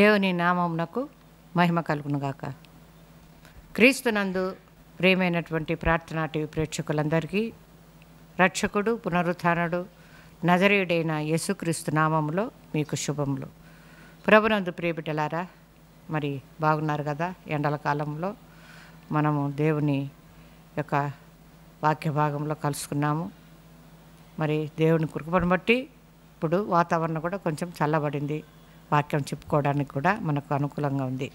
దేవుని నామమునకు మహిమ కలుగునుగాక. క్రీస్తునందు ప్రియమైనటువంటి ప్రార్థనా టీవీ ప్రేక్షకులందరికీ రక్షకుడు పునరుత్థానుడు నజరేయుడైన యేసుక్రీస్తు నామములో మీకు శుభములు. ప్రభునందు ప్రియబిడ్డలారా, మరి బాగున్నారు కదా? ఎండల కాలంలో మనము దేవుని యొక్క వాక్య భాగంలో కలుసుకున్నాము. మరి దేవుని కృపను బట్టి ఇప్పుడు వాతావరణం కూడా కొంచెం చల్లబడింది. వాక్యం చెప్పుకోవడానికి కూడా మనకు అనుకూలంగా ఉంది.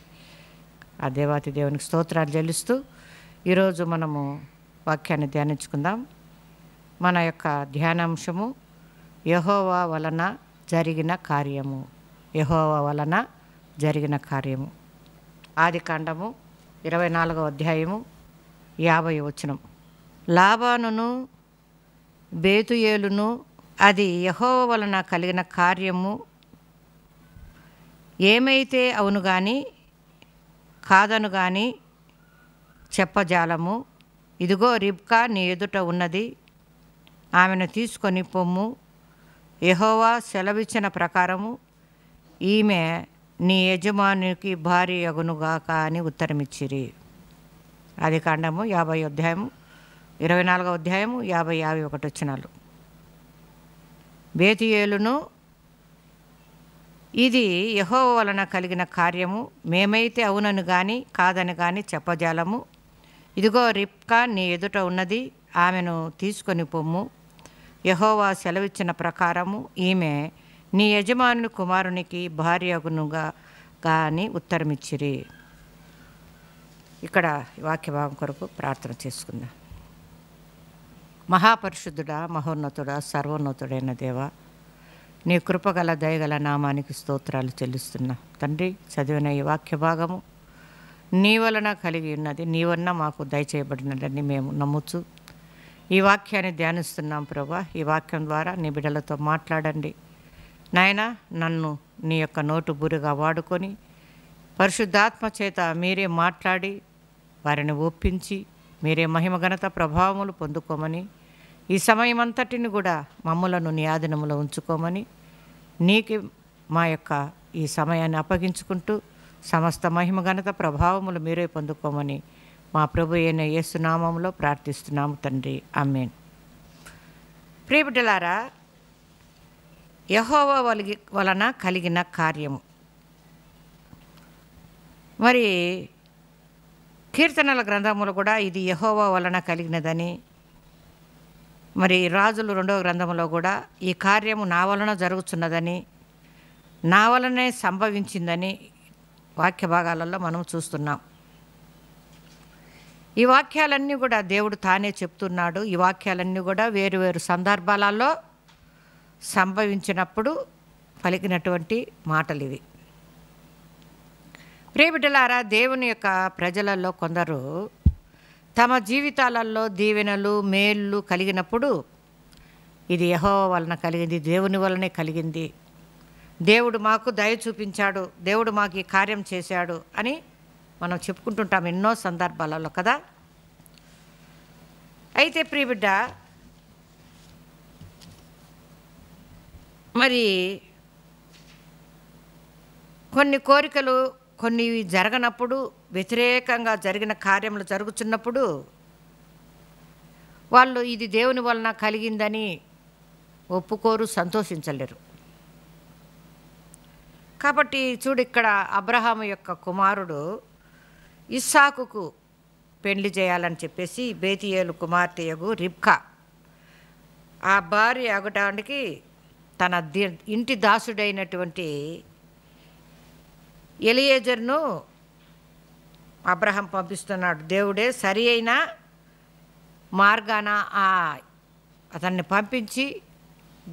ఆ దేవాతి దేవునికి స్తోత్రాలు చెల్లిస్తూ ఈరోజు మనము వాక్యాన్ని ధ్యానించుకుందాం. మన యొక్క ధ్యానాంశము యెహోవా వలన జరిగిన కార్యము. యెహోవా వలన జరిగిన కార్యము. ఆదికాండము 24వ అధ్యాయము 50వ వచనం. లాబానును బేతుయేలును అది యెహోవా వలన కలిగిన కార్యము ఏమైతే అవును గాని కాదను గాని చెప్పజాలము. ఇదిగో రిబ్కా నీ ఎదుట ఉన్నది, ఆమెను తీసుకొని పొమ్ము. యెహోవా సెలవిచ్చిన ప్రకారము ఈమె నీ యజమానికి భార్య యగునుగాక అని ఉత్తరమిచ్చిరి. అది కాండము 50వ అధ్యాయము 24వ అధ్యాయము 51 వచనాలు. బేతుయేలును ఇది యెహోవా వలన కలిగిన కార్యము మేమైతే అవునని గాని కాదని గాని చెప్పజాలము. ఇదిగో రిబ్కా నీ ఎదుట ఉన్నది, ఆమెను తీసుకొని పొమ్ము. యెహోవా సెలవిచ్చిన ప్రకారము ఈమె నీ యజమానుని కుమారునికి భార్యగునుగా అని ఉత్తరమిచ్చిరి. ఇక్కడ వాక్య భాగం కొరకు ప్రార్థన చేసుకుందాం. మహాపరిశుద్ధుడా, మహోన్నతుడా, సర్వోన్నతుడైన దేవ, నీ కృపగల దయగల నామానికి స్తోత్రాలు చెల్లిస్తున్నా తండ్రి. చదివిన ఈ వాక్య భాగము నీ వలన కలిగి ఉన్నది, నీ వలన మాకు దయచేయబడినదని మేము నమ్ముచు ఈ వాక్యాన్ని ధ్యానిస్తున్నాం. ప్రభా, ఈ వాక్యం ద్వారా నీ బిడ్డలతో మాట్లాడండి నాయన. నన్ను నీ యొక్క నోటు బురిగా వాడుకొని పరిశుద్ధాత్మ చేత మీరే మాట్లాడి వారిని ఒప్పించి మీరే మహిమ ఘనత ప్రభావములు పొందుకోమని, ఈ సమయం అంతటిని కూడా మమ్ములను నీ ఆధీనములో ఉంచుకోమని, నీకు మా యొక్క ఈ సమయాన్ని అప్పగించుకుంటూ సమస్త మహిమ ఘనత ప్రభావములు మీరే పొందుకోమని మా ప్రభు అయిన యేసు నామములో ప్రార్థిస్తున్నాము తండ్రి. ఆమేన్. ప్రియబిడ్డలారా, యెహోవా వలన కలిగిన కార్యము. మరి కీర్తనల గ్రంథములు కూడా ఇది యెహోవా వలన కలిగినదని, మరి రాజులు 2వ గ్రంథంలో కూడా ఈ కార్యము నా వలన జరుగుతున్నదని, నా వలనే సంభవించిందని వాక్య భాగాలలో మనం చూస్తున్నాం. ఈ వాక్యాలన్నీ కూడా దేవుడు తానే చెప్తున్నాడు. ఈ వాక్యాలన్నీ కూడా వేరు వేరు సందర్భాలలో సంభవించినప్పుడు పలికినటువంటి మాటలు ఇవి. ప్రియబిడ్డలారా, దేవుని యొక్క ప్రజలలో కొందరు తమ జీవితాలలో దీవెనలు మేళ్ళు కలిగినప్పుడు ఇది యెహోవా వలన కలిగింది, దేవుని వలనే కలిగింది, దేవుడు మాకు దయ చూపించాడు, దేవుడు మాకు ఈ కార్యం చేశాడు అని మనం చెప్పుకుంటుంటాం ఎన్నో సందర్భాలలో కదా. అయితే ప్రియబిడ్డ, మరి కొన్ని కోరికలు కొన్ని జరగనప్పుడు, వ్యతిరేకంగా జరిగిన కార్యములు జరుగుతున్నప్పుడు వాళ్ళు ఇది దేవుని వలన కలిగిందని ఒప్పుకోరు, సంతోషించలేరు. కాబట్టి చూడు, ఇక్కడ అబ్రహాము యొక్క కుమారుడు ఇస్సాకుకు పెళ్లి చేయాలని చెప్పేసి బేతుయేలు కుమార్తెయగు రిబ్కా ఆ భార్య అగటానికి తన ఇంటి దాసుడైనటువంటి ఎలియేజర్ను అబ్రహాం పంపిస్తున్నాడు. దేవుడే సరి అయిన మార్గాన అతన్ని పంపించి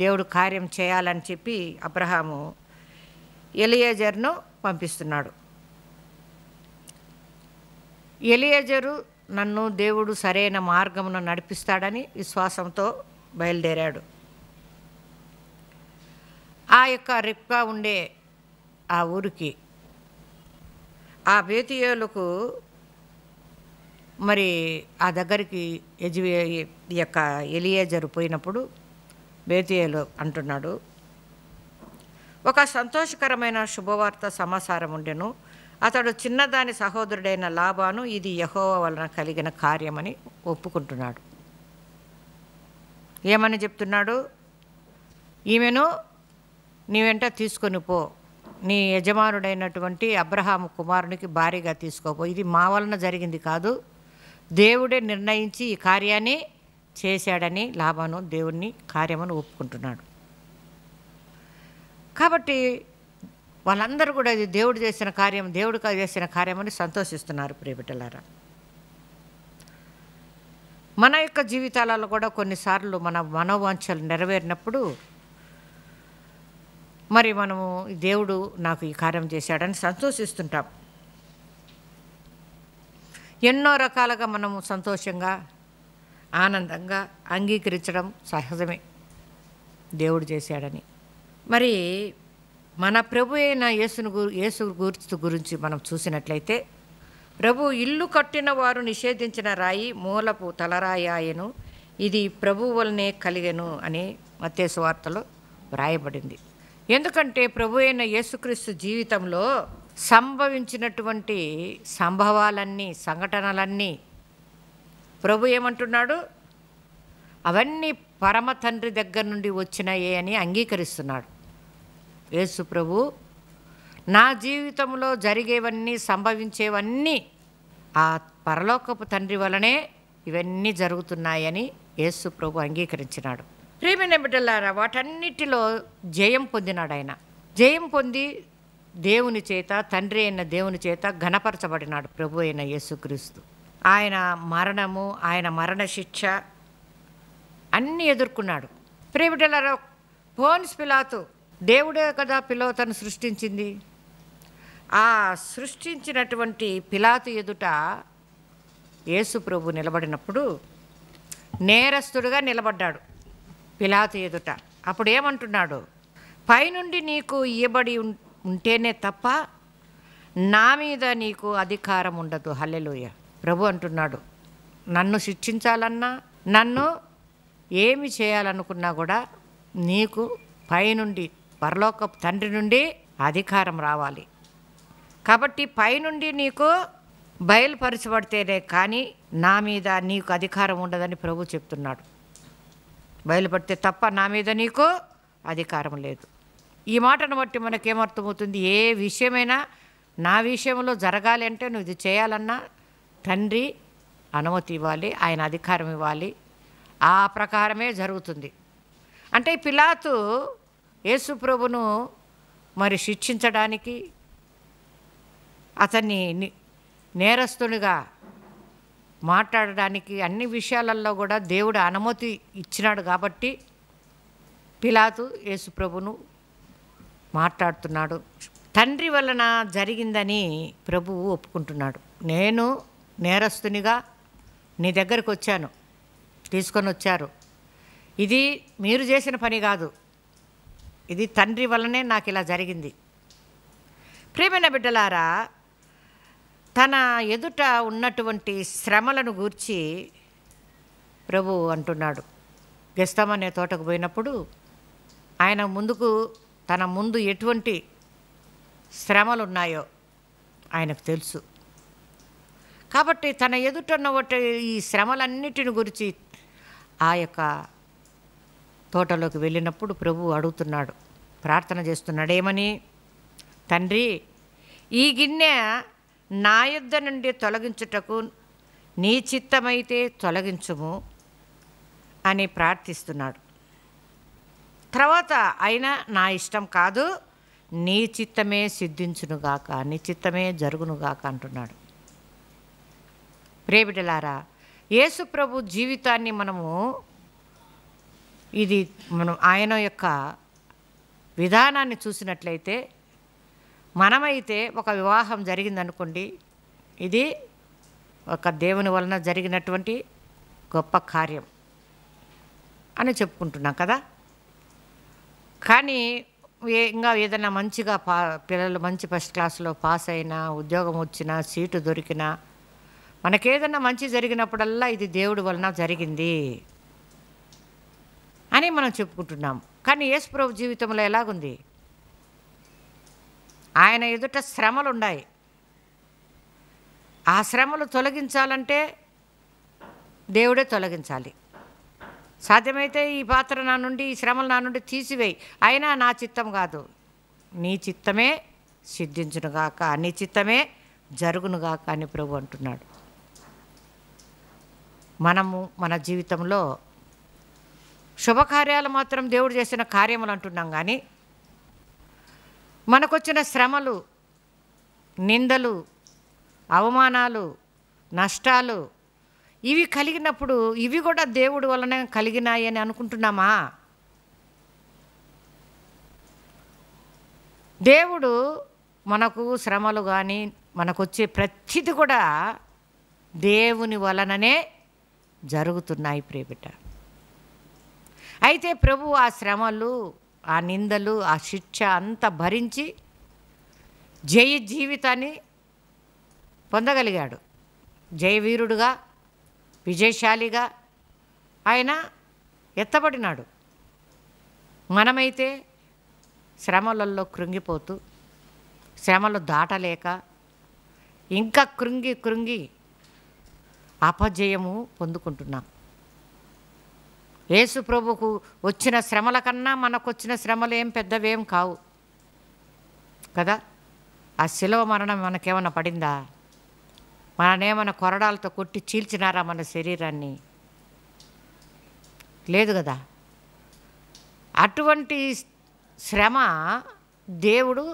దేవుడు కార్యం చేయాలని చెప్పి అబ్రహాము ఎలియేజర్ను పంపిస్తున్నాడు. ఎలియేజరు నన్ను దేవుడు సరైన మార్గమును నడిపిస్తాడని విశ్వాసంతో బయలుదేరాడు. ఆ యొక్క రిబ్కా ఉండే ఆ ఊరికి, ఆ బేతుయేలుకు మరి ఆ దగ్గరికి ఈ యొక్క ఎలియేజరు పోయినప్పుడు బేతుయేలు అంటున్నాడు, ఒక సంతోషకరమైన శుభవార్త సమాచారం ఉండెను. అతడు చిన్నదాని సహోదరుడైన లాబాను ఇది యెహోవా వలన కలిగిన కార్యమని ఒప్పుకుంటున్నాడు. ఏమని చెప్తున్నాడు? ఈమెను నీ వెంట తీసుకొని పో, నీ యజమానుడైనటువంటి అబ్రహాము కుమారునికి భారీగా తీసుకోపో. ఇది మా వలన జరిగింది కాదు, దేవుడే నిర్ణయించి ఈ కార్యాన్ని చేశాడని లాబాను దేవుని కార్యమని ఒప్పుకుంటున్నాడు. కాబట్టి వాళ్ళందరూ కూడా ఇది దేవుడు చేసిన కార్యం, దేవుడు చేసిన కార్యమని సంతోషిస్తున్నారు. ప్రియబిడ్డలారా, మన యొక్క జీవితాలలో కూడా కొన్నిసార్లు మన మనోవాంఛలు నెరవేరినప్పుడు మరి మనము దేవుడు నాకు ఈ కార్యం చేశాడని సంతోషిస్తుంటాం. ఎన్నో రకాలుగా మనము సంతోషంగా ఆనందంగా అంగీకరించడం సహజమే, దేవుడు చేశాడని. మరి మన ప్రభు అయిన యేసు గురించి మనం చూసినట్లయితే, ప్రభు ఇల్లు కట్టిన వారు నిషేధించిన రాయి మూలపు తలరాయి ఆయను, ఇది ప్రభు వలనే కలిగెను అని మత్తయి సువార్తలో వ్రాయబడింది. ఎందుకంటే ప్రభు అయిన యేసుక్రీస్తు జీవితంలో సంభవించినటువంటి సంభవాలన్నీ, సంఘటనలన్నీ ప్రభు ఏమంటున్నాడు? అవన్నీ పరమ తండ్రి దగ్గర నుండి వచ్చినాయే అని అంగీకరిస్తున్నాడు. యేసు ప్రభు నా జీవితంలో జరిగేవన్నీ, సంభవించేవన్నీ ఆ పరలోకపు తండ్రి వలనే ఇవన్నీ జరుగుతున్నాయని యేసు ప్రభు అంగీకరించినాడు. ప్రియమైన బిడ్డలారా, వాటన్నిటిలో జయం పొందినాడు ఆయన. జయం పొంది దేవుని చేత, తండ్రి అయిన దేవుని చేత ఘనపరచబడినాడు ప్రభు అయిన యేసుక్రీస్తు. ఆయన మరణము, ఆయన మరణ శిక్ష అన్నీ ఎదుర్కొన్నాడు. ప్రియబిడ్డలారా, పోన్సు పిలాతు, దేవుడే కదా పిలాతును సృష్టించింది. ఆ సృష్టించినటువంటి పిలాతు ఎదుట యేసు ప్రభు నిలబడినప్పుడు నేరస్తుడుగా నిలబడ్డాడు పిలాతు ఎదుట. అప్పుడు ఏమంటున్నాడు? పైనుండి నీకు ఇయ్యబడి ఉంటేనే తప్ప నా మీద నీకు అధికారం ఉండదు. హల్లెలూయా. ప్రభు అంటున్నాడు, నన్ను శిక్షించాలన్నా, నన్ను ఏమి చేయాలనుకున్నా కూడా నీకు పైనుండి, పరలోకపు తండ్రి నుండి అధికారం రావాలి. కాబట్టి పైనుండి నీకు బయలుపరచబడితేనే కానీ నా మీద నీకు అధికారం ఉండదని ప్రభు చెప్తున్నాడు. బయలుపడితే తప్ప నా మీద నీకు అధికారం లేదు. ఈ మాటను బట్టి మనకేమర్థమవుతుంది? ఏ విషయమైనా నా విషయంలో జరగాలి అంటే నువ్వు ఇది చేయాలన్నా తండ్రి అనుమతి ఇవ్వాలి, ఆయన అధికారం ఇవ్వాలి. ఆ ప్రకారమే జరుగుతుంది. అంటే పిలాతు యేసు ప్రభును మరి శిక్షించడానికి, అతన్ని నేరస్తునిగా మాట్లాడడానికి అన్ని విషయాలలో కూడా దేవుడు అనుమతి ఇచ్చినాడు. కాబట్టి పిలాతు యేసు ప్రభును మాట్లాడుతున్నాడు. తండ్రి వలన జరిగిందని ప్రభువు ఒప్పుకుంటున్నాడు. నేను నేరస్తునిగా నీ దగ్గరికి వచ్చాను, తీసుకొని వచ్చారు. ఇది మీరు చేసిన పని కాదు, ఇది తండ్రి వలనే నాకు ఇలా జరిగింది. ప్రియమైన బిడ్డలారా, తన ఎదుట ఉన్నటువంటి శ్రమలను గూర్చి ప్రభు అంటున్నాడు. గెత్సేమనే తోటకు పోయినప్పుడు ఆయన తన ముందు ఎటువంటి శ్రమలు ఉన్నాయో ఆయనకు తెలుసు. కాబట్టి తన ఎదుట ఉన్న ఈ శ్రమలన్నిటిని గురించి ఆ యొక్క తోటలోకి వెళ్ళినప్పుడు ప్రభు అడుగుతున్నాడు, ప్రార్థన చేస్తున్నాడు. ఏమని? తండ్రి, ఈ గిన్నె నా యొద్ద నుండి తొలగించుటకు నీ చిత్తమైతే తొలగించుము అని ప్రార్థిస్తున్నాడు. తర్వాత అయినా నా ఇష్టం కాదు, నీ చిత్తమే సిద్ధించునుగాక, నీ చిత్తమే జరుగునుగాక అంటున్నాడు. ప్రియబిడ్డలారా, యేసు ప్రభు జీవితాన్ని మనం ఆయన యొక్క విధానాన్ని చూసినట్లయితే, మనమైతే ఒక వివాహం జరిగిందనుకోండి, ఇది ఒక దేవుని వలన జరిగినటువంటి గొప్ప కార్యం అని చెప్పుకుంటున్నాం కదా. కానీ ఇంకా ఏదైనా మంచిగా పిల్లలు మంచి ఫస్ట్ క్లాస్లో పాస్ అయినా, ఉద్యోగం వచ్చినా, సీటు దొరికినా, మనకేదన్నా మంచి జరిగినప్పుడల్లా ఇది దేవుడి వలన జరిగింది అని మనం చెప్పుకుంటున్నాం. కానీ యేసు ప్రభు జీవితంలో ఎలాగుంది? ఆయన ఎదుట శ్రమలు ఉన్నాయి. ఆ శ్రమలు తొలగించాలంటే దేవుడే తొలగించాలి. సాధ్యమైతే ఈ పాత్ర నా నుండి, ఈ శ్రమలు నా నుండి తీసివేయి, అయినా నా చిత్తం కాదు, నీ చిత్తమే సిద్ధించునుగాక, నీ చిత్తమే జరుగునుగాక అని ప్రభు అంటున్నాడు. మనము మన జీవితంలో శుభకార్యాలు మాత్రం దేవుడు చేసిన కార్యములు అంటున్నాం, కానీ మనకొచ్చిన శ్రమలు, నిందలు, అవమానాలు, నష్టాలు ఇవి కలిగినప్పుడు ఇవి కూడా దేవుడి వలన కలిగినాయి అని అనుకుంటున్నామా? దేవుడు మనకు శ్రమలు కానీ మనకొచ్చే ప్రతిది కూడా దేవుని వలననే జరుగుతున్నాయి ప్రియబిడ్డ. అయితే ప్రభు ఆ శ్రమలు, ఆ నిందలు, ఆ శిక్ష అంతా భరించి జయ జీవితాన్ని పొందగలిగాడు. జయవీరుడుగా, విజయశాలిగా ఆయన ఎత్తబడినాడు. మనమైతే శ్రమలలో కృంగిపోతూ, శ్రమలు దాటలేక ఇంకా కృంగి అపజయము పొందుకుంటున్నాం. యేసు ప్రభుకు వచ్చిన శ్రమల కన్నా మనకు వచ్చిన శ్రమలు ఏం పెద్దవేం కావు కదా. ఆ శిలువ మరణం మనకేమన్నా పడిందా? మననేమన్నా కొరడాలతో కొట్టి చీల్చినారా మన శరీరాన్ని? లేదు కదా. అటువంటి శ్రమ దేవుడు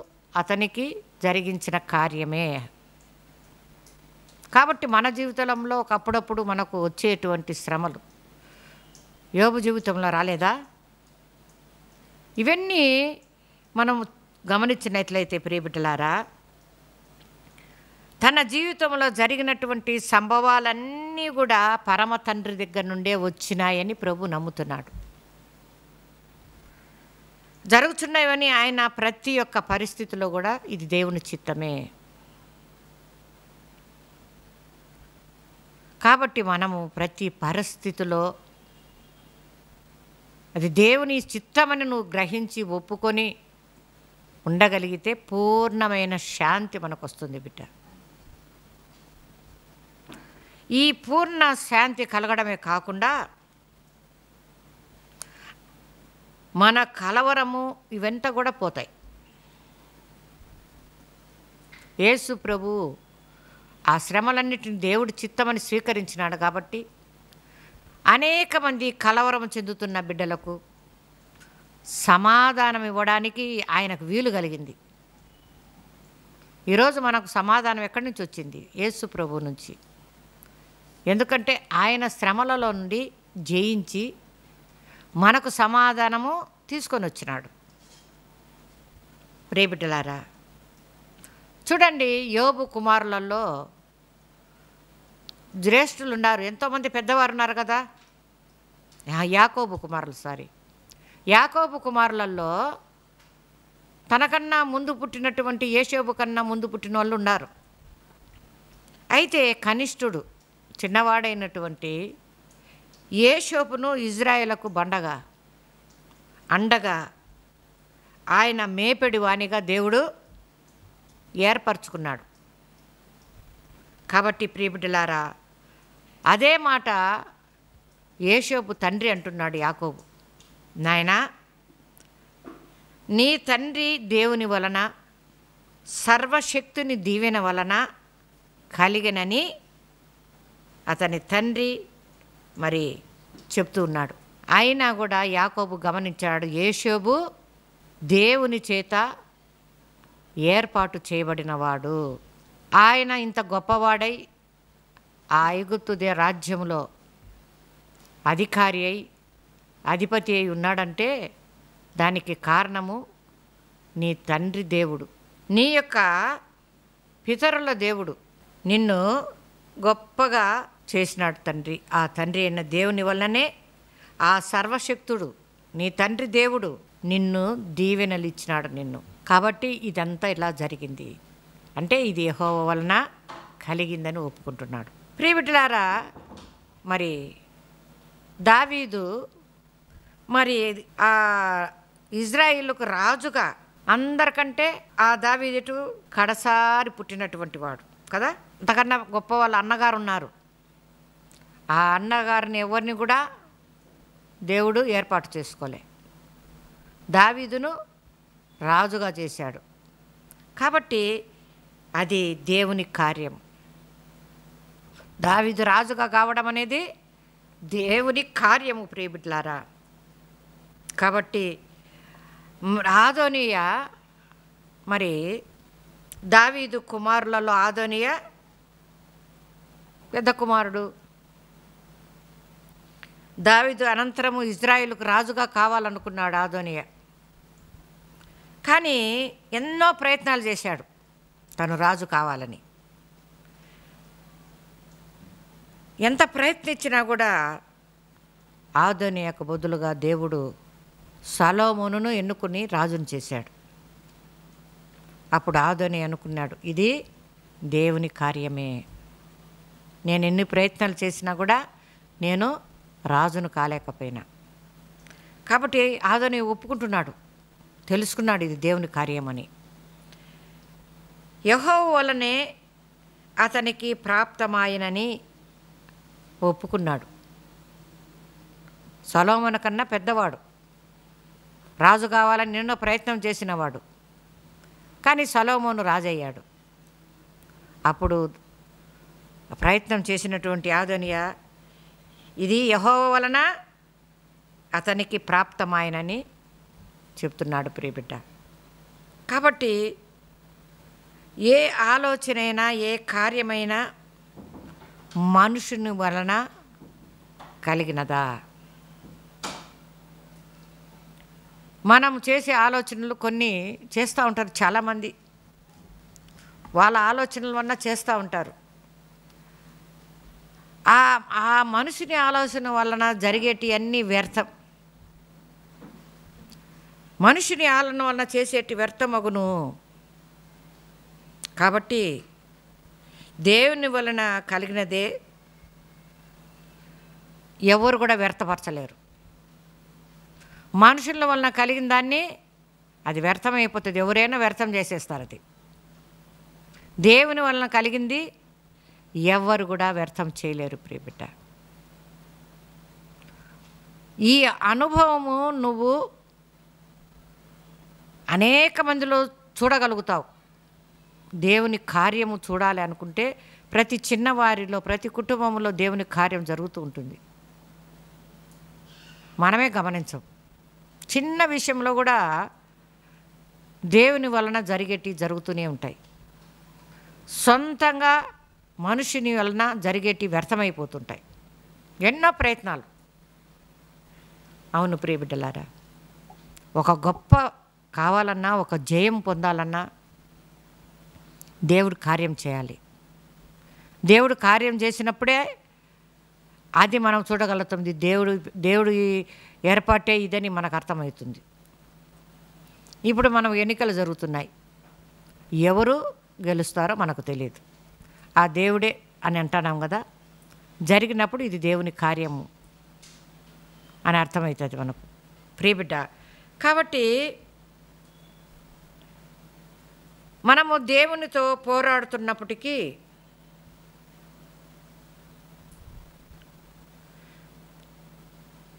అతనికి జరిగించిన కార్యమే. కాబట్టి మన జీవితంలో ఒకప్పుడప్పుడు మనకు వచ్చేటువంటి శ్రమలు యోబు జీవితంలో రాలేదా? ఇవన్నీ మనం గమనించినట్లయితే ప్రియబిడ్డలారా, తన జీవితంలో జరిగినటువంటి సంభవాలన్నీ కూడా పరమ తండ్రి దగ్గర నుండే వచ్చినాయని ప్రభు నమ్ముతున్నాడు. జరుగుతున్నవని ఆయన ప్రతి ఒక్క పరిస్థితిలో కూడా ఇది దేవుని చిత్తమే. కాబట్టి మనము ప్రతి పరిస్థితిలో అది దేవుని చిత్తమని నువ్వు గ్రహించి ఒప్పుకొని ఉండగలిగితే పూర్ణమైన శాంతి మనకు వస్తుంది బిడ్డ. ఈ పూర్ణ శాంతి కలగడమే కాకుండా మన కలవరము ఇవంతా కూడా పోతాయి. యేసు ప్రభు ఆ శ్రమలన్నిటిని దేవుడి చిత్తమని స్వీకరించినాడు కాబట్టి అనేక మంది కలవరం చెందుతున్న బిడ్డలకు సమాధానం ఇవ్వడానికి ఆయనకు వీలు కలిగింది. ఈరోజు మనకు సమాధానం ఎక్కడి నుంచి వచ్చింది? యేసు ప్రభు నుంచి. ఎందుకంటే ఆయన శ్రమలలో నుండి జయించి మనకు సమాధానము తీసుకొని వచ్చినాడు. ప్రియబిడ్డలారా, చూడండి, యోబు కుమారులలో జ్యేష్ఠులు ఉన్నారు, ఎంతోమంది పెద్దవారు ఉన్నారు కదా. యాకోబు కుమారులలో తనకన్నా ముందు పుట్టినటువంటి యేషోబు కన్నా ముందు పుట్టిన వాళ్ళు ఉన్నారు. అయితే కనిష్ఠుడు చిన్నవాడైనటువంటి యేషోబును ఇజ్రాయేలుకు అండగా ఆయన మేపెడి వానిగా దేవుడు ఏర్పరచుకున్నాడు. కాబట్టి ప్రియబిడ్డలారా, అదే మాట యేషోబు తండ్రి అంటున్నాడు యాకోబు, నాయనా, నీ తండ్రి దేవుని వలన సర్వశక్తుని దీవెన వలన కలిగినని అతని తండ్రి మరి చెప్తూ ఉన్నాడు. అయినా కూడా యాకోబు గమనించాడు, యేషోబు దేవుని చేత ఏర్పాటు చేయబడినవాడు. ఆయన ఇంత గొప్పవాడై ఆ ఐగుప్తు రాజ్యంలో అధికారి అయి అధిపతి అయి ఉన్నాడంటే దానికి కారణము నీ తండ్రి దేవుడు, నీ యొక్క పితరుల దేవుడు నిన్ను గొప్పగా చేసినాడు తండ్రి. ఆ తండ్రి అయిన దేవుని వల్లనే ఆ సర్వశక్తుడు నీ తండ్రి దేవుడు నిన్ను దీవెనలు ఇచ్చినాడు నిన్ను. కాబట్టి ఇదంతా ఇలా జరిగింది అంటే ఇది యెహోవా వలన కలిగిందని ఒప్పుకుంటున్నాడు. ప్రియబిడ్డలారా, మరి దావీదు మరి ఆ ఇజ్రాయిలుకు రాజుగా అందరికంటే ఆ దావీదు కడసారి పుట్టినటువంటి వాడు కదా. అంతకన్నా గొప్ప వాళ్ళ అన్నగారు ఉన్నారు. ఆ అన్నగారిని ఎవరిని కూడా దేవుడు ఏర్పాటు చేసుకోలే. దావీదును రాజుగా చేశాడు. కాబట్టి అది దేవుని కార్యం. దావీదు రాజుగా కావడం అనేది దేవుని కార్యము ప్రియబిడ్డలారా. కాబట్టి ఆదోనియా, మరి దావీదు కుమారులలో ఆదోనియా పెద్ద కుమారుడు. దావీదు అనంతరము ఇజ్రాయేలుకు రాజుగా కావాలనుకున్నాడు ఆదోనియా. కానీ ఎన్నో ప్రయత్నాలు చేశాడు తను రాజు కావాలని. ఎంత ప్రయత్నించినా కూడా ఆదోనియాకు బదులుగా దేవుడు సొలొమోనును ఎన్నుకుని రాజును చేశాడు. అప్పుడు ఆదోనియా అనుకున్నాడు, ఇది దేవుని కార్యమే. నేను ఎన్ని ప్రయత్నాలు చేసినా కూడా నేను రాజును కాలేకపోయినా. కాబట్టి ఆదోనియా ఒప్పుకుంటున్నాడు, తెలుసుకున్నాడు ఇది దేవుని కార్యమని. యెహోవా వలనే అతనికి ప్రాప్తమాయనని ఒప్పుకున్నాడు. సొలొమోను కన్నా పెద్దవాడు, రాజు కావాలని ఎన్నో ప్రయత్నం చేసినవాడు. కానీ సొలొమోను రాజయ్యాడు. అప్పుడు ప్రయత్నం చేసినటువంటి ఆదోనియా, ఇది యెహోవా వలన అతనికి ప్రాప్తమాయనని చెప్తున్నాడు ప్రియబిడ్డ. కాబట్టి ఏ ఆలోచనైనా ఏ కార్యమైనా మనుషుని వలన కలిగినదా? మనం చేసే ఆలోచనలు కొన్ని చేస్తూ ఉంటారు చాలామంది. వాళ్ళ ఆలోచనల వల్ల చేస్తూ ఉంటారు. ఆ మనిషిని ఆలోచన వలన జరిగేటి అన్నీ వ్యర్థం. మనిషిని ఆలోచన వలన చేసేటి వ్యర్థమగును. కాబట్టి దేవుని వలన కలిగినదే ఎవరు కూడా వ్యర్థపరచలేరు. మనుషుల వలన కలిగిన దాన్ని అది వ్యర్థమైపోతుంది, ఎవరైనా వ్యర్థం చేసేస్తారు. అది దేవుని వలన కలిగింది ఎవరు కూడా వ్యర్థం చేయలేరు ప్రియబిడ్డ. ఈ అనుభవము నువ్వు అనేక మందిలో చూడగలుగుతావు. దేవుని కార్యము చూడాలి అనుకుంటే ప్రతి చిన్నవారిలో, ప్రతి కుటుంబంలో దేవుని కార్యం జరుగుతూ ఉంటుంది. మనమే గమనించం. చిన్న విషయంలో కూడా దేవుని వలన జరుగుతూనే ఉంటాయి. సొంతంగా మనుషుని వలన జరిగేటి వ్యర్థమైపోతుంటాయి. ఎన్నో ప్రయత్నాలు. అవును ప్రియబిడ్డలారా, ఒక గొప్ప కావాలన్నా, ఒక జయం పొందాలన్నా దేవుడు కార్యం చేయాలి. దేవుడు కార్యం చేసినప్పుడే అది మనం చూడగలుగుతుంది. దేవుడు ఏర్పాటే ఇదని మనకు అర్థమవుతుంది. ఇప్పుడు మనం ఎన్నికలు జరుగుతున్నాయి, ఎవరు గెలుస్తారో మనకు తెలియదు. ఆ దేవుడే అని అంటున్నాం కదా, జరిగినప్పుడు ఇది దేవుని కార్యము అని అర్థమవుతుంది మనకు ప్రియబిడ్డ. కాబట్టి మనము దేవునితో పోరాడుతున్నప్పటికీ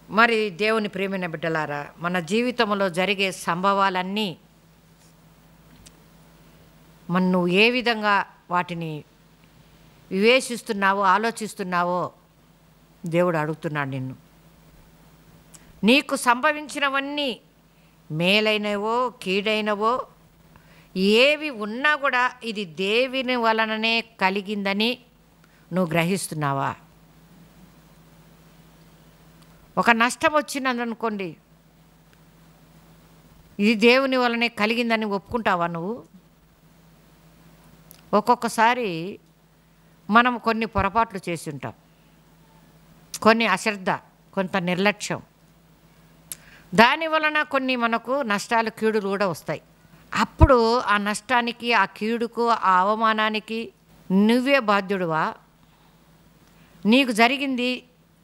మరి దేవుని ప్రేమైన బిడ్డలారా, మన జీవితంలో జరిగే సంభవాలన్నీ నువ్వు ఏ విధంగా వాటిని వివేచిస్తున్నావో, ఆలోచిస్తున్నావో దేవుడు అడుగుతున్నాడు నిన్ను. నీకు సంభవించినవన్నీ మేలైనవో కీడైనవో ఏవి ఉన్నా కూడా ఇది దేవుని వలననే కలిగిందని నువ్వు గ్రహిస్తున్నావా? ఒక నష్టం వచ్చిందనుకోండి, ఇది దేవుని వలనే కలిగిందని ఒప్పుకుంటావా నువ్వు? ఒక్కొక్కసారి మనం కొన్ని పొరపాట్లు చేసి ఉంటాం, కొన్ని అశ్రద్ధ, కొంత నిర్లక్ష్యం, దాని వలన కొన్ని మనకు నష్టాలు, కీడులు కూడా వస్తాయి. అప్పుడు ఆ నష్టానికి, ఆ కీడుకు, ఆ అవమానానికి నువ్వే బాధ్యుడువా? నీకు జరిగింది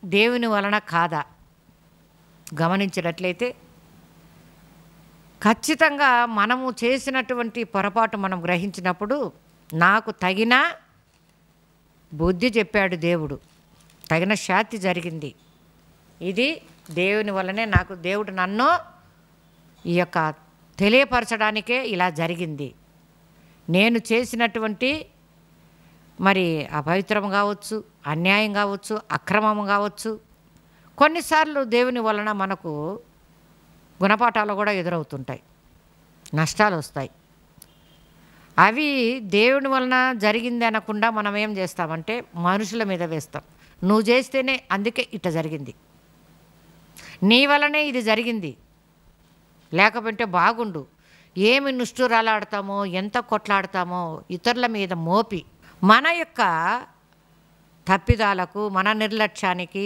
దేవుని వలన కాదా? గమనించినట్లయితే ఖచ్చితంగా మనము చేసినటువంటి పొరపాటు మనం గ్రహించినప్పుడు నాకు తగిన బుద్ధి చెప్పాడు దేవుడు, తగిన శాంతి జరిగింది, ఇది దేవుని వల్లనే నాకు దేవుడు నన్ను ఈ యొక్క తెలియపరచడానికే ఇలా జరిగింది. నేను చేసినటువంటి మరి అపవిత్రం కావచ్చు, అన్యాయం కావచ్చు, అక్రమం కావచ్చు, కొన్నిసార్లు దేవుని వలన మనకు గుణపాఠాలు కూడా ఎదురవుతుంటాయి, నష్టాలు వస్తాయి. అవి దేవుని వలన జరిగింది అనకుండా మనం ఏం చేస్తామంటే మనుషుల మీద వేస్తాం. నువ్వు చేస్తేనే అందుకే ఇట్ట జరిగింది, నీ వలనే ఇది జరిగింది, లేకపోతే బాగుండు, ఏమి నిష్ఠూరాలాడతామో ఎంత కొట్లాడతామో ఇతరుల మీద మోపి మన యొక్క తప్పిదాలకు, మన నిర్లక్ష్యానికి,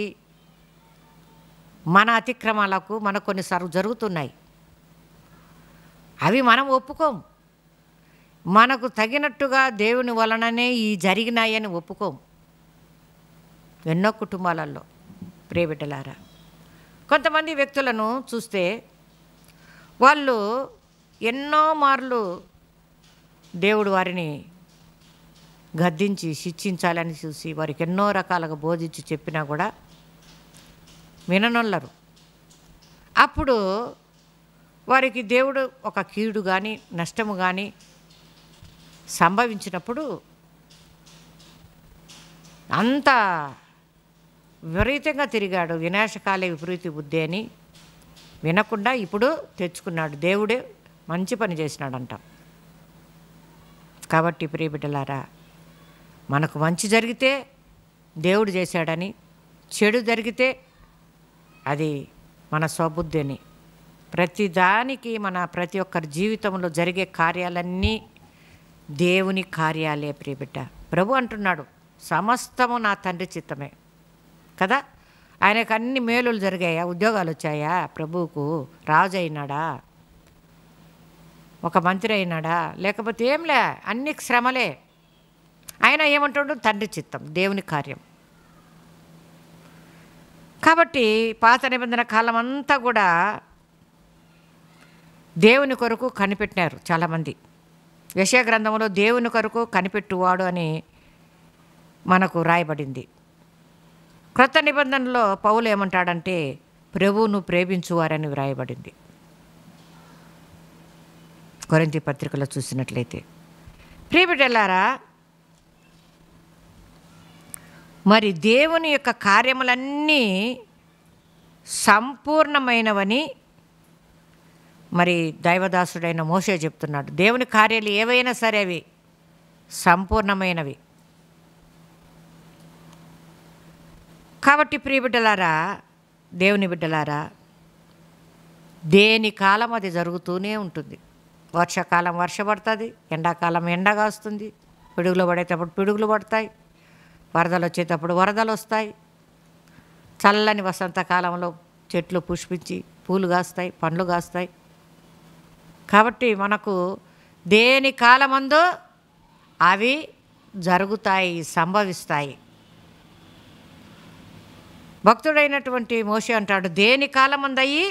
మన అతిక్రమాలకు మన కొన్నిసార్లు జరుగుతున్నాయి. అవి మనం ఒప్పుకోం. మనకు తగినట్టుగా దేవుని వలననే ఈ జరిగినాయని ఒప్పుకోం. ఎన్నో కుటుంబాలలో ప్రియబిడ్డలారా, కొంతమంది వ్యక్తులను చూస్తే వాళ్ళు ఎన్నో మార్లు దేవుడు వారిని గద్దించి శిక్షించాలని చూసి వారికి ఎన్నో రకాలుగా బోధించి చెప్పినా కూడా విననొల్లరు. అప్పుడు వారికి దేవుడు ఒక కీడు కానీ నష్టము కానీ సంభవించినప్పుడు అంత విపరీతంగా తిరిగాడు, వినాశకాలే విపరీత బుద్ధి అని వినకుండా ఇప్పుడు తెచ్చుకున్నాడు. దేవుడే మంచి పని చేసినాడంట. కాబట్టి ప్రియబిడ్డలారా, మనకు మంచి జరిగితే దేవుడు చేశాడని, చెడు జరిగితే అది మన స్వబుద్ధి అని, ప్రతిదానికి ప్రతి ఒక్కరి జీవితంలో జరిగే కార్యాలన్నీ దేవుని కార్యాలే ప్రియబిడ్డ. ప్రభు అంటున్నాడు, సమస్తము నా తండ్రి చిత్తమే కదా. ఆయనకు అన్ని మేలులు జరిగాయా? ఉద్యోగాలు వచ్చాయా? ప్రభువుకు రాజు అయినాడా? ఒక మంత్రి అయినాడా? లేకపోతే ఏంలే, అన్ని శ్రమలే. ఆయన ఏమంటాడు? తండ్రి చిత్తం, దేవుని కార్యం. కాబట్టి పాత నిబంధన కాలం అంతా కూడా దేవుని కొరకు కనిపెట్టినారు చాలామంది. యెషయా గ్రంథంలో దేవుని కొరకు కనిపెట్టువాడు అని మనకు రాయబడింది. క్రొత్త నిబంధనలో పౌలు ఏమంటాడంటే ప్రభువును ప్రేమించువారని వ్రాయబడింది. కొరింథీ పత్రికలో చూసినట్లయితే ప్రియబిడ్డలారా, మరి దేవుని యొక్క కార్యములన్నీ సంపూర్ణమైనవని మరి దైవదాసుడైన మోషే చెప్తున్నాడు. దేవుని కార్యాలు ఏవైనా సరే అవి సంపూర్ణమైనవి. కాబట్టి ప్రియబిడ్డలారా, దేవుని బిడ్డలారా, దేని కాలం అది జరుగుతూనే ఉంటుంది. వర్షాకాలం వర్షపడుతుంది, ఎండాకాలం ఎండగా వస్తుంది, పిడుగులు పడేటప్పుడు పిడుగులు పడతాయి, వరదలు వచ్చేటప్పుడు వరదలు వస్తాయి, చల్లని వసంతకాలంలో చెట్లు పుష్పించి పూలు కాస్తాయి, పండ్లు కాస్తాయి. కాబట్టి మనకు దేని కాలమందో అవి జరుగుతాయి, సంభవిస్తాయి. భక్తుడైనటువంటి మోషే అంటాడు, దేని కాలమందయ్యి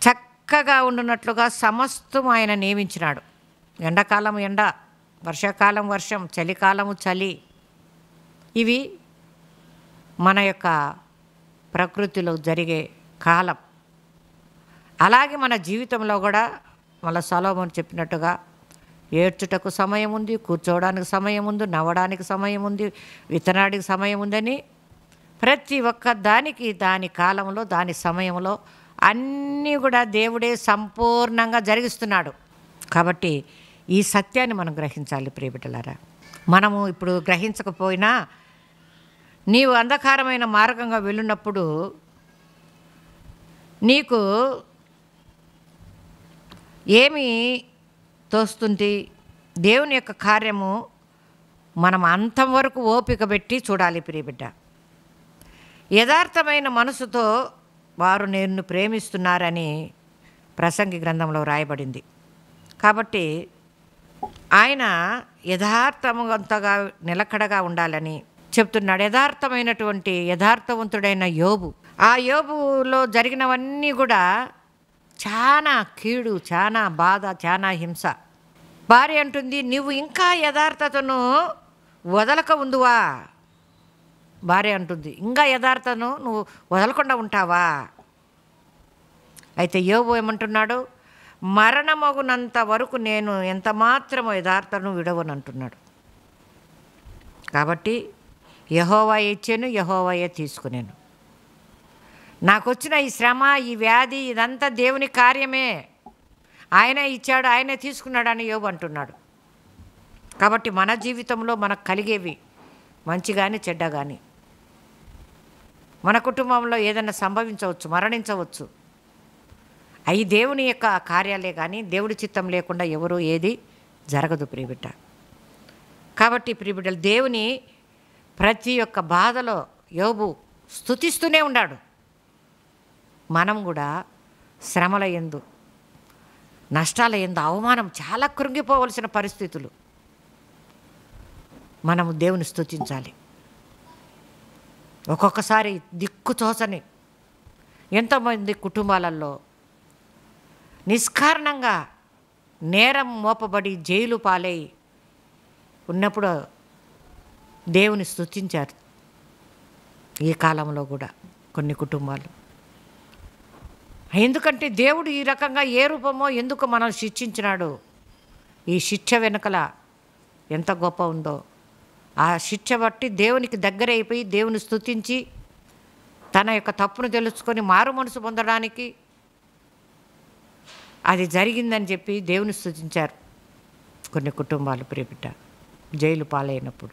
చక్కగా ఉండునట్లుగా సమస్తం ఆయన నియమించినాడు. ఎండాకాలం ఎండ, వర్షాకాలం వర్షం, చలికాలము చలి. ఇవి మన యొక్క ప్రకృతిలో జరిగే కాలం. అలాగే మన జీవితంలో కూడా మళ్ళీ సొలొమోను చెప్పినట్టుగా ఏడ్చుటకు సమయం ఉంది, కూర్చోవడానికి సమయం ఉంది, నవ్వడానికి సమయం ఉంది, విత్తనానికి సమయం ఉందని ప్రతి ఒక్క దానికి దాని కాలంలో దాని సమయంలో అన్నీ కూడా దేవుడే సంపూర్ణంగా జరిగిస్తున్నాడు. కాబట్టి ఈ సత్యాన్ని మనం గ్రహించాలి ప్రియబిడ్డలారా. మనము ఇప్పుడు గ్రహించకపోయినా నీవు అంధకారమైన మార్గంగా వెళ్ళినప్పుడు నీకు ఏమి తోస్తుంది? దేవుని యొక్క కార్యము మనం అంతం వరకు ఓపిక పెట్టి చూడాలి ప్రియబిడ్డ. యథార్థమైన మనసుతో వారు నిన్ను ప్రేమిస్తున్నారని ప్రసంగి గ్రంథంలో రాయబడింది. కాబట్టి ఆయన యథార్థవంతంగా నిలకడగా ఉండాలని చెప్తున్నాడు. యథార్థవంతుడైన యోబు, ఆ యోబులో జరిగినవన్నీ కూడా చాలా కీడు, చాలా బాధ, చాలా హింస. భార్య అంటుంది, నువ్వు ఇంకా యథార్థతను వదలక ఉందువా. భార్య అంటుంది, ఇంకా యథార్థను నువ్వు వదలకుండా ఉంటావా. అయితే యోబు ఏమంటున్నాడు, మరణమగునంత వరకు నేను ఎంత మాత్రమో యథార్థను విడవనంటున్నాడు. కాబట్టి యెహోవా ఇచ్చాను, యెహోవాయే తీసుకునేను. నాకు వచ్చిన ఈ శ్రమ, ఈ వ్యాధి, ఇదంతా దేవుని కార్యమే. ఆయనే ఇచ్చాడు, ఆయనే తీసుకున్నాడు అని యోబు అంటున్నాడు. కాబట్టి మన జీవితంలో మనకు కలిగేవి మంచి కానీ చెడ్డ కానీ, మన కుటుంబంలో ఏదైనా సంభవించవచ్చు, మరణించవచ్చు. అవి దేవుని యొక్క కార్యాలే కానీ దేవుడి చిత్తం లేకుండా ఎవరు ఏది జరగదు ప్రియబిడ్డ. కాబట్టి ప్రియబిడ్డలు, దేవుని ప్రతి ఒక్క బాధలో యోబు స్తుతిస్తూనే ఉన్నాడు. మనం కూడా శ్రమల యందు, నష్టాల యందు, అవమానం, చాలా కృంగిపోవలసిన పరిస్థితులు, మనము దేవుని స్తుతించాలి. ఒక్కొక్కసారి దిక్కుతోచని ఎంతోమంది కుటుంబాలలో నిష్కారణంగా నేరం మోపబడి జైలు పాలై ఉన్నప్పుడు దేవుని స్తుతించారు. ఈ కాలంలో కూడా కొన్ని కుటుంబాలు, ఎందుకంటే దేవుడు ఈ రకంగా ఏ రూపమో ఎందుకు మనం శిక్షించినాడు, ఈ శిక్ష వెనుకల ఎంత గొప్ప ఉందో, ఆ శిక్ష బట్టి దేవునికి దగ్గర అయిపోయి దేవుని స్తుతించి తన యొక్క తప్పును తెలుసుకొని మారు మనసు పొందడానికి అది జరిగిందని చెప్పి దేవుని స్తుతించారు కొన్ని కుటుంబాలు ప్రియబిడ్డ, జైలు పాలైనప్పుడు.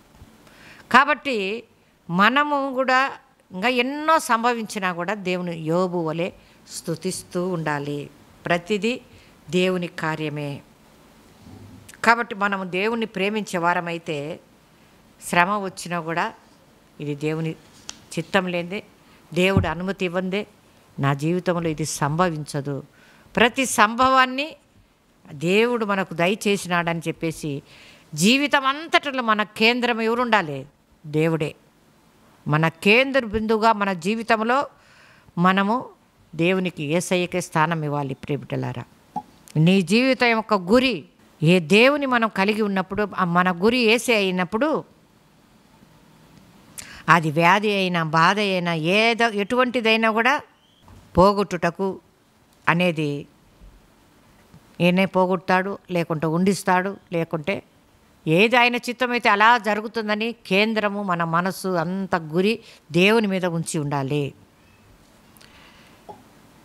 కాబట్టి మనము కూడా ఇంకా ఎన్నో సంభవించినా కూడా దేవుని యోబు వలె స్తుతిస్తూ ఉండాలి. ప్రతిదీ దేవుని కార్యమే. కాబట్టి మనము దేవుణ్ణి ప్రేమించే వారమైతే శ్రమ వచ్చినా కూడా ఇది దేవుని చిత్తం లేదే, దేవుడు అనుమతి ఇవ్వందే నా జీవితంలో ఇది సంభవించదు. ప్రతి సంభవాన్ని దేవుడు మనకు దయచేసినాడని చెప్పేసి జీవితం అంతటిలో మన కేంద్రం ఎవరు ఉండాలి? దేవుడే. మన కేంద్ర బిందువుగా మన జీవితంలో మనము దేవునికి యేసయ్యకే స్థానం ఇవ్వాలి. ప్రియబిడ్డలారా, నీ జీవితం యొక్క గురి ఏ దేవుని మనం కలిగి ఉన్నప్పుడు, మన గురి యేసే అయినప్పుడు, అది వ్యాధి అయినా బాధ అయినా ఎటువంటిదైనా కూడా పోగొట్టుటకు అనేది ఈయనే పోగొడతాడు, లేకుంటే ఉండిస్తాడు, లేకుంటే ఏది ఆయన చిత్తమైతే అలా జరుగుతుందని కేంద్రము మన మనసు అంత గురి దేవుని మీద ఉంచి ఉండాలి.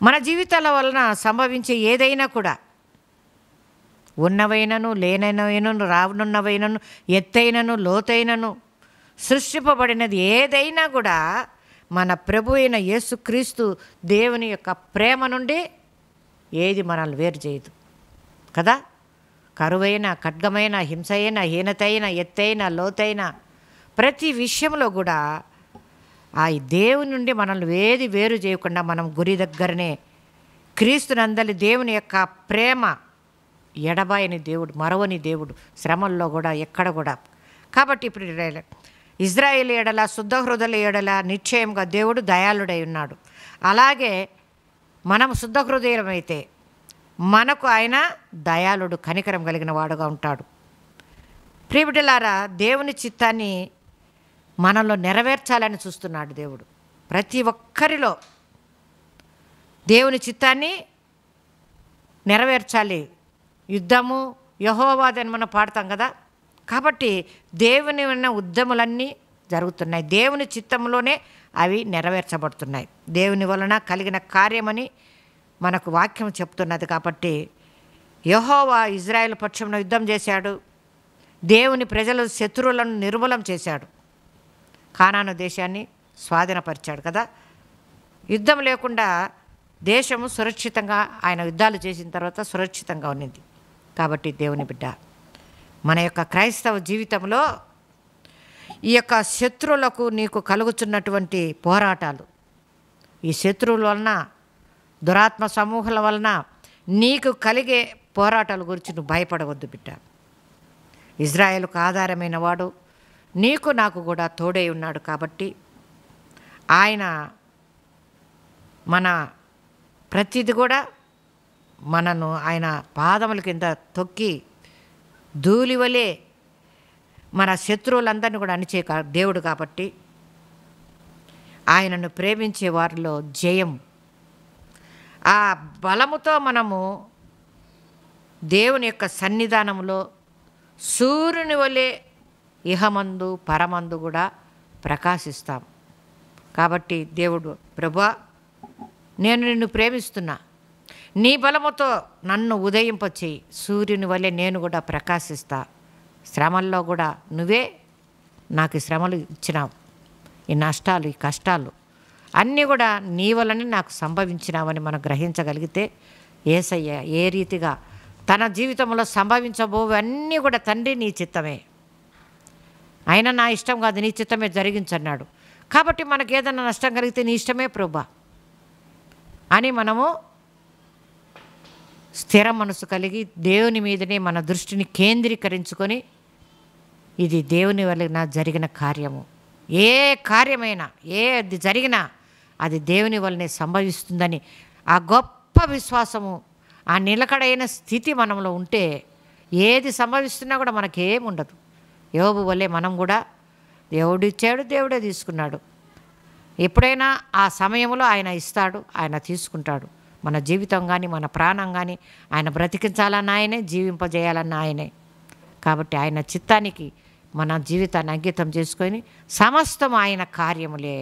మన జీవితాల వలన సంభవించే ఏదైనా కూడా, ఉన్నవైనను లేనైనను రానున్నవైనను ఎత్తైనను లోతైనను సృష్టింపబడినది ఏదైనా కూడా మన ప్రభు అయిన యేసుక్రీస్తు దేవుని యొక్క ప్రేమ నుండి ఏది మనల్ని వేరు చేయదు కదా. కరువైన, ఖడ్గమైన, హింసైన, హీనతైన, ఎత్తైన, లోతైన ప్రతి విషయంలో కూడా ఆ దేవుని నుండి మనల్ని ఏది వేరు చేయకుండా మనం గురి దగ్గరనే క్రీస్తునందలి దేవుని యొక్క ప్రేమ ఎడబాయని దేవుడు, మరవని దేవుడు, శ్రమల్లో కూడా ఎక్కడ కూడా. కాబట్టి ఇప్పుడు ఇజ్రాయేలు ఎడల, శుద్ధ హృదయుల ఎడల నిశ్చయంగా దేవుడు దయాళుడై ఉన్నాడు. అలాగే మనం శుద్ధ హృదయమైతే మనకు ఆయన దయాళుడు, కనికరం కలిగిన వాడుగా ఉంటాడు. ప్రియబిడ్డలారా, దేవుని చిత్తాన్ని మనలో నెరవేర్చాలని చూస్తున్నాడు దేవుడు. ప్రతి ఒక్కరిలో దేవుని చిత్తాన్ని నెరవేర్చాలి. యుద్ధము యెహోవాదని మనం పాడతాం కదా. కాబట్టి దేవుని ఉన్న ఉద్యములన్నీ జరుగుతున్నాయి, దేవుని చిత్తంలోనే అవి నెరవేర్చబడుతున్నాయి. దేవుని వలన కలిగిన కార్యమని మనకు వాక్యం చెప్తున్నది. కాబట్టి యెహోవా ఇజ్రాయేలు పక్షంలో యుద్ధం చేశాడు. దేవుని ప్రజల శత్రువులను నిర్మూలం చేశాడు. కానాను దేశాన్ని స్వాధీనపరిచాడు కదా. యుద్ధం లేకుండా దేశము సురక్షితంగా, ఆయన యుద్ధాలు చేసిన తర్వాత సురక్షితంగా ఉన్నది. కాబట్టి దేవుని బిడ్డ, మన యొక్క క్రైస్తవ జీవితంలో ఈ యొక్క శత్రువులకు నీకు కలుగుతున్నటువంటి పోరాటాలు, ఈ శత్రువుల వలన, దురాత్మ సమూహాల వలన నీకు కలిగే పోరాటాల గురించి నువ్వు భయపడవద్దు బిడ్డ. ఇజ్రాయేలుకు ఆధారమైన వాడు నీకు నాకు కూడా తోడై ఉన్నాడు. కాబట్టి ఆయన మన ప్రతిది కూడా మనను ఆయన పాదముల కింద తొక్కి ధూళివలే మన శత్రువులందరినీ కూడా అణిచే దేవుడు కాబట్టి ఆయనను ప్రేమించే వారిలో జయం. ఆ బలముతో మనము దేవుని యొక్క సన్నిధానంలో సూర్యుని వలె ఇహమందు పరమందు కూడా ప్రకాశిస్తాం. కాబట్టి దేవుడు, ప్రభువా నేను నిన్ను ప్రేమిస్తున్నా, నీ బలముతో నన్ను ఉదయింపచేయి, సూర్యుని వలె నేను కూడా ప్రకాశిస్తా. శ్రమల్లో కూడా నువ్వే నాకు ఈ శ్రమలు ఇచ్చినావు, ఈ నష్టాలు, ఈ కష్టాలు అన్నీ కూడా నీ వలనే నాకు సంభవించినావని మనం గ్రహించగలిగితే యేసయ్య ఏ రీతిగా తన జీవితంలో సంభవించబోవన్నీ కూడా తండ్రి నీ చిత్తమే, అయినా నా ఇష్టం కాదు నీ చిత్తమే జరిగించన్నాడు. కాబట్టి మనకు ఏదైనా నష్టం కలిగితే నీ ఇష్టమే ప్రభువా అని మనము స్థిర మనసు కలిగి దేవుని మీదనే మన దృష్టిని కేంద్రీకరించుకొని ఇది దేవుని వలన జరిగిన కార్యము, ఏ కార్యమైనా ఏది జరిగినా అది దేవుని వల్లనే సంభవిస్తుందని ఆ గొప్ప విశ్వాసము, ఆ నిలకడైన స్థితి మనలో ఉంటే ఏది సంభవిస్తున్నా కూడా మనకేముండదు. యోబు వల్లే మనం కూడా దేవుడు ఇచ్చాడు, దేవుడే తీసుకున్నాడు. ఎప్పుడైనా ఆ సమయంలో ఆయన ఇస్తాడు, ఆయన తీసుకుంటాడు. మన జీవితం కానీ మన ప్రాణం కానీ ఆయన బ్రతికించాలన్న ఆయనే, జీవింపజేయాలన్న ఆయనే. కాబట్టి ఆయన చిత్తానికి మన జీవితాన్ని అంకితం చేసుకొని సమస్తం ఆయన కార్యములే,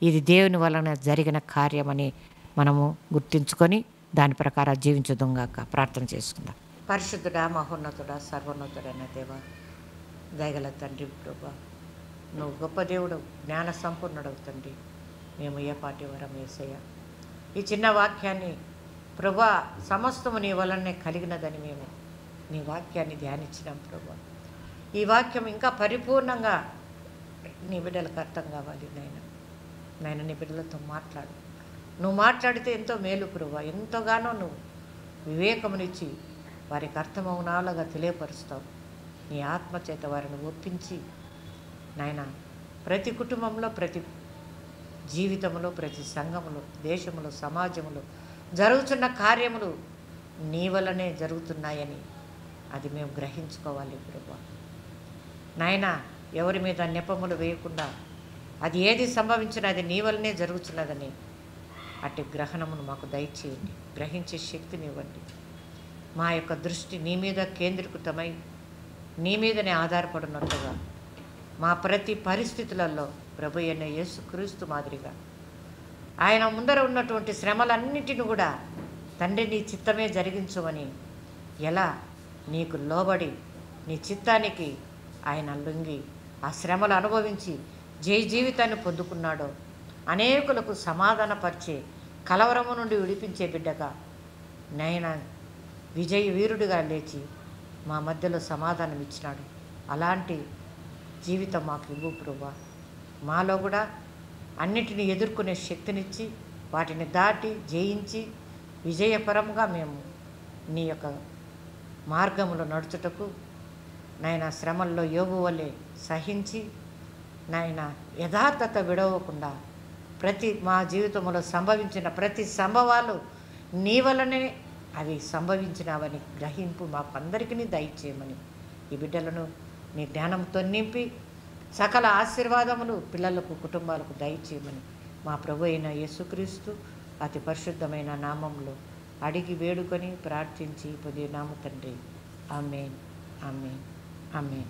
ఇది దేవుని వలన జరిగిన కార్యమని మనము గుర్తించుకొని దాని ప్రకారం జీవించుదుగాక. ప్రార్థన చేసుకుందాం. పరిశుద్ధుడా, మహోన్నతుడా, సర్వోన్నతుడైన దేవా, దయగల తండ్రి ప్రభువా, నువ్వు గొప్ప దేవుడు, జ్ఞాన సంపూర్ణుడవు తండ్రి. మేము ఏ పాటి వరం యేసయ్య, ఈ చిన్న వాక్యాన్ని ప్రభువా సమస్తము నీ వలనే కలిగినదని మేము నీ వాక్యాన్ని ధ్యానించినాం ప్రభువా. ఈ వాక్యం ఇంకా పరిపూర్ణంగా నీ బిడ్డలకు అర్థం కావాలి నాయన నీ బిడ్డలతో మాట్లాడు. నువ్వు మాట్లాడితే ఎంతో మేలు ప్రభువా, ఎంతోగానో నువ్వు వివేకమునిచ్చి వారికి అర్థమవునాలుగా తెలియపరుస్తావు. నీ ఆత్మచేత వారిని ఒప్పించి నాయన ప్రతి కుటుంబంలో, ప్రతి జీవితంలో, ప్రతి సంఘములో, దేశంలో, సమాజంలో జరుగుతున్న కార్యములు నీ వల్లనే జరుగుతున్నాయని అది మేము గ్రహించుకోవాలి ప్రభువా. నాయన ఎవరి మీద నెపములు వేయకుండా అది ఏది సంభవించినా అది నీ వల్లనే జరుగుతున్నదని అట్టి గ్రహణమును మాకు దయచేయండి, గ్రహించే శక్తిని ఇవ్వండి. మా యొక్క దృష్టి నీ మీద కేంద్రీకృతమై నీ మీదనే ఆధారపడినట్టుగా మా ప్రతి పరిస్థితులలో ప్రభు అయిన యేసుక్రీస్తు మాదిరిగా ఆయన ముందర ఉన్నటువంటి శ్రమలన్నిటిని కూడా తండ్రి నీ చిత్తమే జరిగించమని ఎలా నీకు లోబడి నీ చిత్తానికి ఆయన లొంగి ఆ శ్రమలు అనుభవించి జయ జీవితాన్ని పొందుకున్నాడో, అనేకులకు సమాధానపరిచే, కలవరము నుండి విడిపించే బిడ్డగా నైనా విజయ వీరుడిగా లేచి మా మధ్యలో సమాధానం ఇచ్చినాడు. అలాంటి జీవితం మాకు ఇవ్వు ప్రభువా. మాలో కూడా అన్నిటిని ఎదుర్కొనే శక్తినిచ్చి వాటిని దాటి జయించి విజయపరంగా మేము నీ యొక్క మార్గంలో నడుచుటకు నాయన శ్రమల్లో యోబు వలె సహించి నాయన యథార్థత విడవకుండా ప్రతి మా జీవితంలో సంభవించిన ప్రతి సంభవాలు నీ వలనే అవి సంభవించినవని గ్రహింపు మాకు అందరికీ దయచేయమని ఈ బిడ్డలను నీ జ్ఞానంతో నింపి సకల ఆశీర్వాదములు పిల్లలకు, కుటుంబాలకు దయచేయమని మా ప్రభు అయిన యేసుక్రీస్తు అతి పరిశుద్ధమైన నామంలో అడిగి వేడుకొని ప్రార్థించి పొందినాము తండ్రి. ఆమేన్, ఆమేన్, ఆమేన్.